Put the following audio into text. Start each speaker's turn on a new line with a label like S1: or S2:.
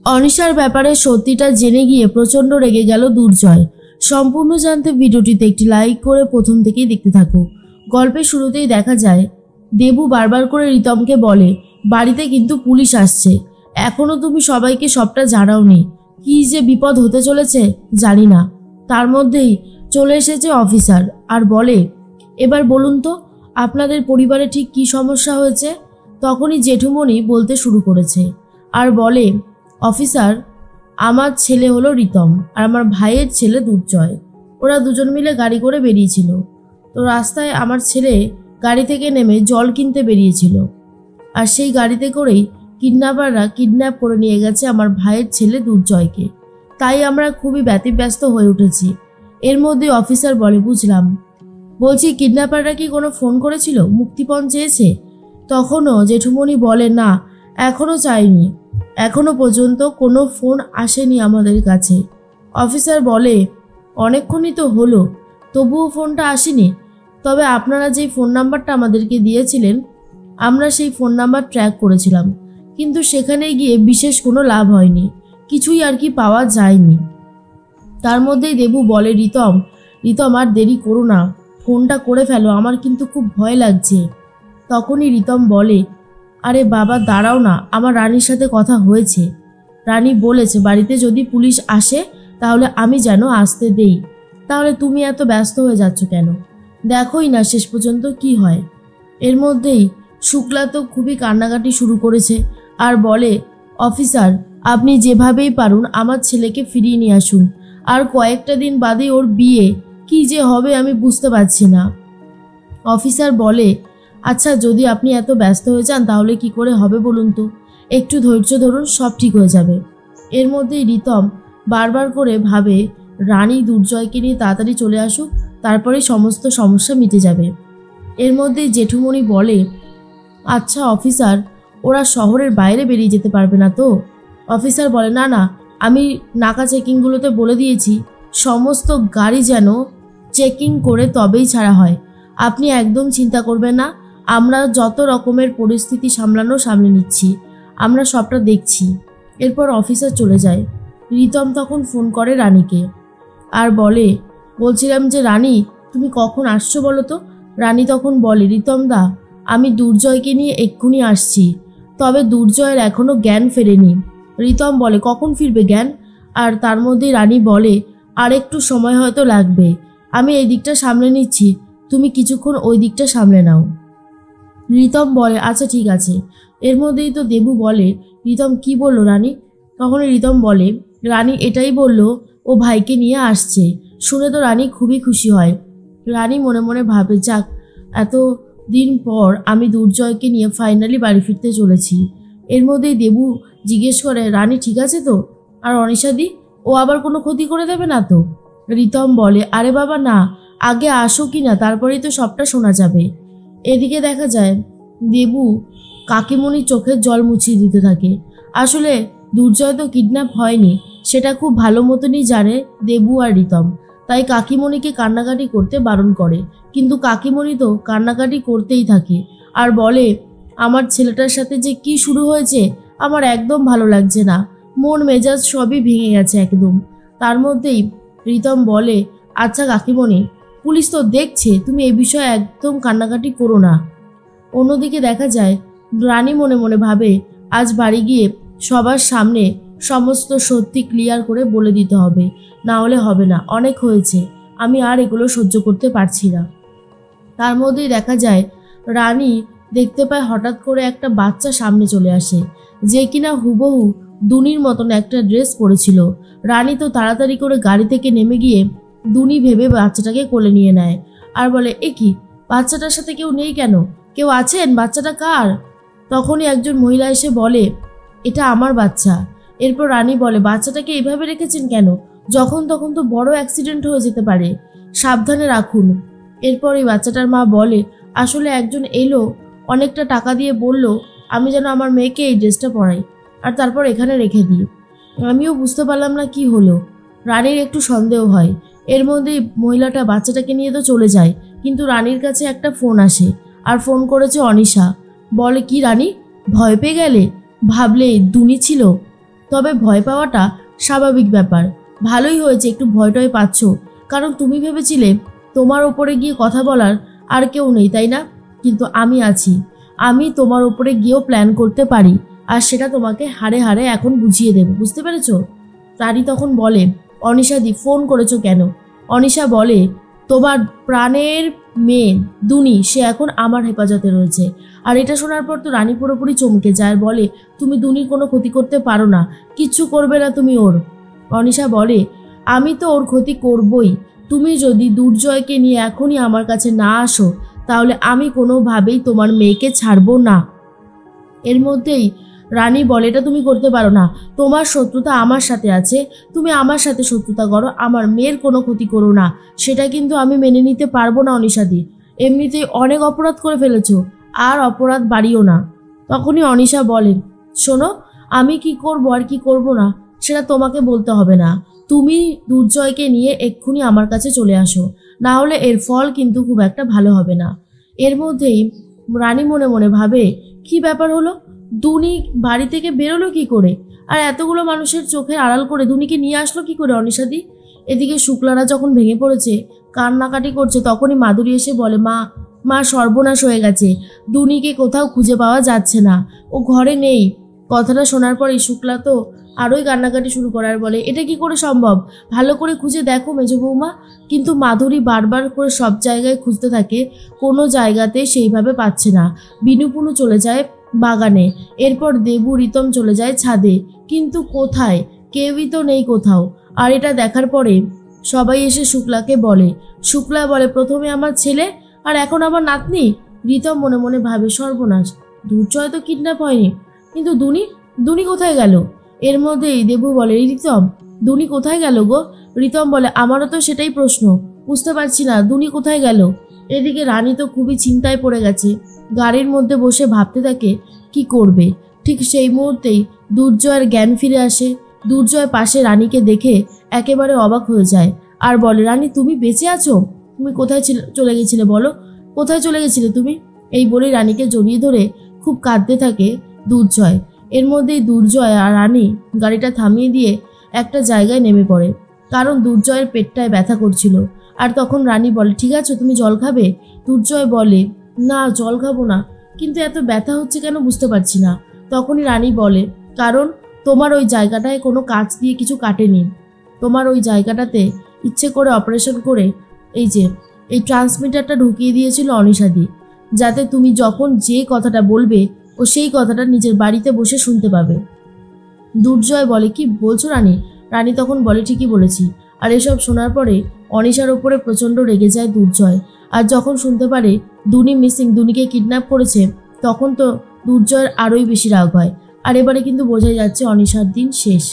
S1: অনিশার ব্যাপারে সত্যিটা জেনে গিয়ে প্রচণ্ড রেগে গেল দুর্জয়। সম্পূর্ণ জানতে ভিডিওটিতে একটি লাইক করে প্রথম থেকেই দেখতে থাকো। গল্পের শুরুতেই দেখা যায় দেবু বারবার করে রিতমকে বলে, বাড়িতে কিন্তু পুলিশ আসছে, এখনো তুমি সবাইকে সবটা জানাওনি, কি যে বিপদ হতে চলেছে জানি না। তার মধ্যেই চলে এসেছে অফিসার আর বলে, এবার বলুন তো আপনাদের পরিবারে ঠিক কি সমস্যা হয়েছে। তখনই জেঠুমণি বলতে শুরু করেছে আর বলে, অফিসার, আমার ছেলে হলো রিতম আর আমার ভাইয়ের ছেলে দুর্জয়। ওরা দুজন মিলে গাড়ি করে বেরিয়েছিল। তো রাস্তায় আমার ছেলে গাড়ি থেকে নেমে জল কিনতে বেরিয়েছিল, আর সেই গাড়িতে করেই কিডন্যাপাররা কিডন্যাপ করে নিয়ে গেছে আমার ভাইয়ের ছেলে দুর্জয়কে। তাই আমরা খুবই ব্যতিব্যস্ত হয়ে উঠেছি। এর মধ্যে অফিসার বলে, বুঝলাম। বলছি, কিডন্যাপাররা কি কোনো ফোন করেছিল, মুক্তিপণ চেয়েছে? তখনও জেঠুমণি বলে, না, এখনও চাইনি, এখনো পর্যন্ত কোনো ফোন আসেনি আমাদের কাছে। অফিসার বলে, অনেকক্ষণই তো হলো, তবুও ফোনটা আসেনি। তবে আপনারা যেই ফোন নাম্বারটা আমাদেরকে দিয়েছিলেন, আমরা সেই ফোন নাম্বার ট্র্যাক করেছিলাম, কিন্তু সেখানে গিয়ে বিশেষ কোনো লাভ হয়নি, কিছুই আর কি পাওয়া যায়নি। তার মধ্যেই দেবু বলে, রিতম আর দেরি করো না, ফোনটা করে ফেলো, আমার কিন্তু খুব ভয় লাগছে। তখনই রিতম বলে, আরে বাবা দাঁড়াও না, আমার রানীর সাথে কথা হয়েছে, রানী বলেছে বাড়িতে যদি পুলিশ আসে তাহলে আমি যেন আসতে দেই। তাহলে তুমি এত ব্যস্ত হয়ে যাচ্ছ কেন? দেখোই না শেষ পর্যন্ত কি হয়। এর মধ্যেই শুক্লা তো খুবই কান্নাকাটি শুরু করেছে আর বলে, অফিসার, আপনি যেভাবেই পারুন আমার ছেলেকে ফিরিয়ে নিয়ে আসুন, আর কয়েকটা দিন বাদে ওর বিয়ে, কি যে হবে আমি বুঝতে পারছি না। অফিসার বলে, আচ্ছা যদি আপনি এত ব্যস্ত হয়ে যান তাহলে কি করে হবে বলুন তো, একটু ধৈর্য ধরুন, সব ঠিক হয়ে যাবে। এর মধ্যেই রিতম বারবার করে ভাবে রানী দুর্জয়কে নিয়ে তাড়াতাড়ি চলে আসুক, তারপরেই সমস্ত সমস্যা মিটে যাবে। এর মধ্যেই জেঠুমণি বলে, আচ্ছা অফিসার, ওরা শহরের বাইরে বেরিয়ে যেতে পারবে না তো? অফিসার বলে, না না, আমি নাকা চেকিংগুলোতে বলে দিয়েছি সমস্ত গাড়ি যেন চেকিং করে তবেই ছাড়া হয়, আপনি একদম চিন্তা করবেন না, আমরা যত রকমের পরিস্থিতি সামলে নিচ্ছি, আমরা সবটা দেখছি। এরপর অফিসার চলে যায়। রিতম তখন ফোন করে রানীকে আর বলে, বলছিলাম যে রানী, তুমি কখন আসছো বলো তো? রানী তখন বলে, রিতম দা, আমি দুর্জয়কে নিয়ে এক্ষুনি আসছি, তবে দুর্জয়ের এখনো জ্ঞান ফেরেনি। রিতম বলে, কখন ফিরবে জ্ঞান? আর তার মধ্যে রানী বলে, আর একটু সময় হয়তো লাগবে, আমি এই দিকটা সামলে নিচ্ছি, তুমি কিছুক্ষণ ওই দিকটা সামলে নাও। রিতম বলে, আচ্ছা ঠিক আছে। এর মধ্যেই তো দেবু বলে, রিতম কি বললো রানী? তখন রিতম বলে, রানী এটাই বলল ও ভাইকে নিয়ে আসছে। শুনে তো রানী খুবই খুশি হয়। রানী মনে মনে ভাবে, যাক, এত দিন পর আমি দুর্জয়কে নিয়ে ফাইনালি বাড়ি ফিরতে চলেছি। এর মধ্যেই দেবু জিজ্ঞেস করে, রানী ঠিক আছে তো? আর অনিশাদি, ও আবার কোনো ক্ষতি করে দেবে না তো? রিতম বলে, আরে বাবা না, আগে আসো কি না, তারপরেই তো সবটা শোনা যাবে। এদিকে দেখা যায় দেবু কাকিমণির চোখের জল মুছিয়ে দিতে থাকে। আসলে দুর্জয় তো কিডন্যাপ হয়নি, সেটা খুব ভালো মতনই জানে দেবু আর রিতম, তাই কাকিমণিকে কান্নাকাটি করতে বারণ করে। কিন্তু কাকিমণি তো কান্নাকাটি করতেই থাকে আর বলে, আমার ছেলেটার সাথে যে কি শুরু হয়েছে আমার একদম ভালো লাগছে না, মন মেজাজ সবই ভেঙে গেছে একদম। তার মধ্যেই রিতম বলে, আচ্ছা কাকিমণি, পুলিশ তো দেখছে, তুমি এ বিষয়ে একদম কান্নাকাটি করো না। অন্যদিকে দেখা যায় রানী মনে মনে ভাবে, আজ বাড়ি গিয়ে সবার সামনে সমস্ত সত্যি ক্লিয়ার করে বলে দিতে হবে, না হলে হবে না, অনেক হয়েছে, আমি আর এগুলো সহ্য করতে পারছি না। তার মধ্যেই দেখা যায় রানী দেখতে পায় হঠাৎ করে একটা বাচ্চা সামনে চলে আসে, যে কিনা হুবহু দুনির মতন একটা ড্রেস পরেছিল। রানী তো তাড়াতাড়ি করে গাড়ি থেকে নেমে গিয়ে দুনি ভেবে বাচ্চাটাকে কোলে নিয়ে নেয় আর বলে, এ কি, বাচ্চাটার সাথে কেউ নেই কেন? কেউ আছেন? বাচ্চাটা কার? তখনই একজন মহিলা এসে বলে, এটা আমার বাচ্চা। এরপর রানী বলে, বাচ্চাটাকে এভাবে রেখেছেন কেন? যখন তখন তো বড় অ্যাক্সিডেন্ট হয়ে যেতে পারে, সাবধানে রাখুন। এরপর এই বাচ্চাটার মা বলে, আসলে একজন এলো, অনেকটা টাকা দিয়ে বলল আমি যেন আমার মেয়েকে এই ড্রেসটা পরাই, আর তারপর এখানে রেখে দিই। আমিও বুঝতে পারলাম না কি হলো। রানীর একটু সন্দেহ হয়। এর মধ্যেই মহিলাটা বাচ্চাটাকে নিয়ে তো চলে যায়, কিন্তু রানীর কাছে একটা ফোন আসে আর ফোন করেছে অনিশা। বলে, কি রানী, ভয় পেয়ে গেলে? ভাবলে দুনি ছিল? তবে ভয় পাওয়াটা স্বাভাবিক ব্যাপার। ভালোই হয়েছে একটু ভয়টয় পাচ্ছ, কারণ তুমি ভেবেছিলে তোমার ওপরে গিয়ে কথা বলার আর কেউ নেই, তাই না? কিন্তু আমি আছি। আমি তোমার ওপরে গিয়েও প্ল্যান করতে পারি, আর সেটা তোমাকে হাড়ে হাড়ে এখন বুঝিয়ে দেব, বুঝতে পেরেছো? রানী তখন বলে, অনিশাদি ফোন করেছো কেন? অনিশা বলে, তোমার প্রাণের মেয়ে দুনি সে এখন আমার হেফাজতে রয়েছে। আর এটা শোনার পর তো রানী পুরোপুরি চমকে যায় আর বলে, তুমি দুনির কোনো ক্ষতি করতে পারো না, কিচ্ছু করবে না তুমি ওর। অনিশা বলে, আমি তো ওর ক্ষতি করবই। তুমি যদি দুর্জয়কে নিয়ে এখনই আমার কাছে না আসো তাহলে আমি কোনোভাবেই তোমার মেয়েকে ছাড়বো না। এর মধ্যেই রানী বলে, এটা তুমি করতে পারো না, তোমার শত্রুতা আমার সাথে আছে, তুমি আমার সাথে শত্রুতা করো, আমার মেয়ের কোনো ক্ষতি করো না, সেটা কিন্তু আমি মেনে নিতে পারবো না অনিশাদি। এমনিতেই অনেক অপরাধ করে ফেলেছো, আর অপরাধ বাড়িও না। তখনই অনিশা বলেন, শোনো, আমি কি করব আর কি করব না সেটা তোমাকে বলতে হবে না। তুমি দুর্জয়কে নিয়ে এক্ষুনি আমার কাছে চলে আসো, না হলে এর ফল কিন্তু খুব একটা ভালো হবে না। এর মধ্যেই রানী মনে মনে ভাবে, কি ব্যাপার হলো, দুনি বাড়ি থেকে বেরোলো কি করে, আর এতগুলো মানুষের চোখে আড়াল করে দুনিকে নিয়ে আসলো কি করে অনিশাদি? এদিকে শুক্লারা যখন ভেঙে পড়েছে, কান্নাকাটি করছে, তখনই মাধুরী এসে বলে, মা মা সর্বনাশ হয়ে গেছে, দুনিকে কোথাও খুঁজে পাওয়া যাচ্ছে না, ও ঘরে নেই। কথাটা শোনার পরে শুক্লা তো আরোই কান্নাকাটি শুরু করার বলে, এটা কি করে সম্ভব, ভালো করে খুঁজে দেখো মেজ বৌমা। কিন্তু মাধুরী বারবার করে সব জায়গায় খুঁজতে থাকে, কোনো জায়গাতে সেইভাবে পাচ্ছে না। বিনুপুনু চলে যায় বাগানে, এরপর দেবু রিতম চলে যায় ছাদে, কিন্তু কোথায়, কেউই তো নেই কোথাও। আর এটা দেখার পরে সবাই এসে শুক্লাকে বলে, শুক্লা বলে, প্রথমে আমার ছেলে আর এখন আমার নাতনি। রিতম মনে মনে ভাবে, সর্বনাশ, দুর্জয় তো কিডন্যাপ হয়নি, কিন্তু দুনি দুনি কোথায় গেল? এর মধ্যেই দেবু বলে, রিতম দুনি কোথায় গেল গো? রিতম বলে, আমারও তো সেটাই প্রশ্ন, বুঝতে পারছি না দুনি কোথায় গেল। এদিকে রানী তো খুবই চিন্তায় পড়ে গেছে, গাড়ির মধ্যে বসে ভাবতে থাকে কি করবে। ঠিক সেই মুহূর্তেই দুর্জয়ের জ্ঞান ফিরে আসে। দুর্জয় পাশে রানীকে দেখে একেবারে অবাক হয়ে যায় আর বলে, রানী তুমি বেঁচে আছো? তুমি কোথায় চলে গেছিলে বলো, কোথায় চলে গেছিলে তুমি? এই বলে রানীকে জড়িয়ে ধরে খুব কাঁদতে থাকে দুর্জয়। এর মধ্যেই দুর্জয় আর রানী গাড়িটা থামিয়ে দিয়ে একটা জায়গায় নেমে পড়ে, কারণ দুর্জয়ের পেটটায় ব্যথা করছিল। আর তখন রানী বলে, ঠিক আছে তুমি জল খাবে? দুর্জয় বলে, না জল খাবো না, কিন্তু এত ব্যথা হচ্ছে কেন বুঝতে পারছি না। তখনই রানী বলে, কারণ তোমার ওই জায়গাটায় কোনো কাঁচ দিয়ে কিছু কাটেনি, তোমার ওই জায়গাটাতে ইচ্ছে করে অপারেশন করে এই ট্রান্সমিটারটা ঢুকিয়ে দিয়েছিল অনিশাদি, যাতে তুমি যখন যে কথাটা বলবে ও সেই কথাটা নিজের বাড়িতে বসে শুনতে পাবে। দুর্জয় বলে, কি বলছো রানী? রানী তখন বলে, ঠিকই বলেছি। আর এসব শোনার পরে অনিশার ওপরে প্রচণ্ড রেগে যায় দুর্জয়। আর যখন শুনতে পারে দুনি মিসিং, দুনিকে কিডন্যাপ করেছে, তখন তো দুর্জয়ের আরোই বেশি রাগ হয়। আর এবারে কিন্তু বোঝাই যাচ্ছে অনিশার দিন শেষ।